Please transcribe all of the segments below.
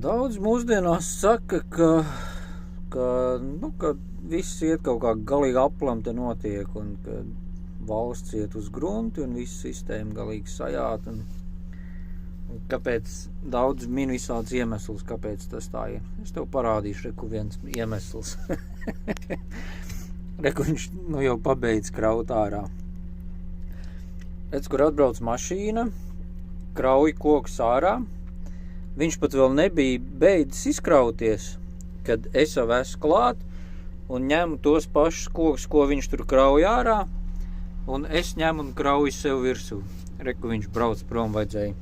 Daudz mūsdienās saka, ka viss iet kaut kā galīgi aplam te notiek, un ka valsts iet uz grunti, un viss sistēma galīgi sajāt, un kāpēc daudz min visāds iemesls, kāpēc tas tā ir. Es tev parādīšu, reku viens iemesls. Reku viņš jau pabeidz kraut ārā. Redz, kur atbrauc mašīna, krauj koks ārā. Viņš pat vēl nebija beidzis izkrauties, kad es jau esmu klāt un ņemu tos pašus kokus, ko viņš tur krauj ārā, un es ņemu un krauju sev virsū. Reku viņš brauc prom, vajadzēja.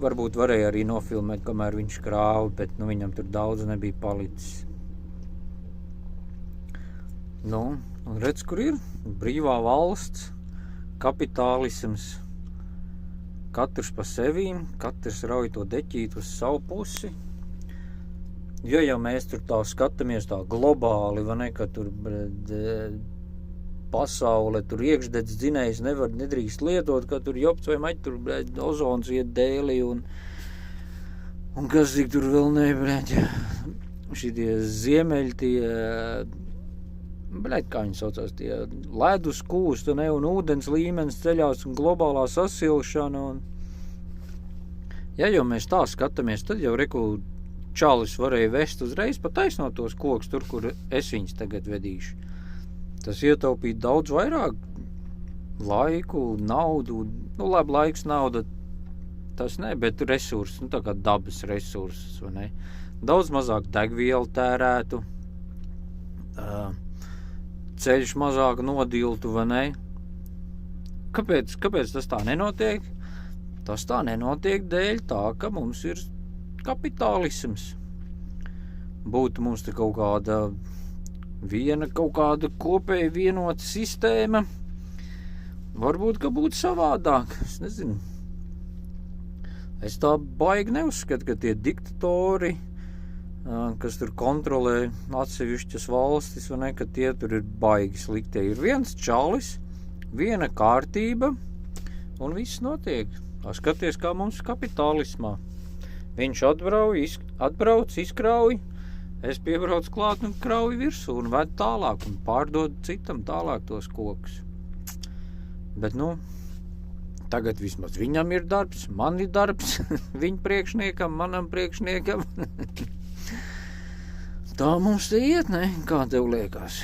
Varbūt varēja arī nofilmēt, kamēr viņš krāva, bet viņam tur daudz nebija palicis. Un redz, kur ir? Brīvā valsts, kapitālisms. Katrs pa sevīm, katrs rauj to deķīt uz savu pusi. Ja jau mēs tur tā skatāmies tā globāli, vai ne, ka tur pasaule, tur iekšdedz dzinējs nedrīkst lietot, ka tur jopts vai maģi, tur ozons iet dēlī un kas tik tur vēl šitie ziemeļi, kā viņi saucās, tie ledus kūst, un ūdens līmenis ceļās un globālā sasilšana. Ja jau mēs tā skatāmies, tad jau reku čalis varēja vest uzreiz pataisnot tos kokus tur, kur es viņus tagad vedīšu. Tas ietaupīja daudz vairāk laiku, naudu. Labi, laiks, nauda, tas ne, bet resursus, tā kā dabas resursus, vai ne? Daudz mazāk degvielu tērētu, ceļš mazāk nodiltu, vai ne? Kāpēc tas tā nenotiek? Tas tā nenotiek dēļ tā, ka mums ir kapitālisms. Būtu mums te kaut kāda kopēja vienota sistēma, varbūt, ka būtu savādāk, es nezinu. Es tā baigi neuzskatu, ka tie diktatori, kas tur kontrolē atsevišķas valstis, vai ne, ka tie tur ir baigi slikti. Ir viens čalis, viena kārtība, un viss notiek. Skaties, kā mums kapitālismā. Viņš atbrauc, izkrauj, es piebraucu klāt un krauju virsū un ved tālāk un pārdod citam tālāk tos kokus. Bet, tagad vismaz viņam ir darbs, man ir darbs, viņa priekšniekam, manam priekšniekam. Tā mums te iet, ne? Kā tev liekas?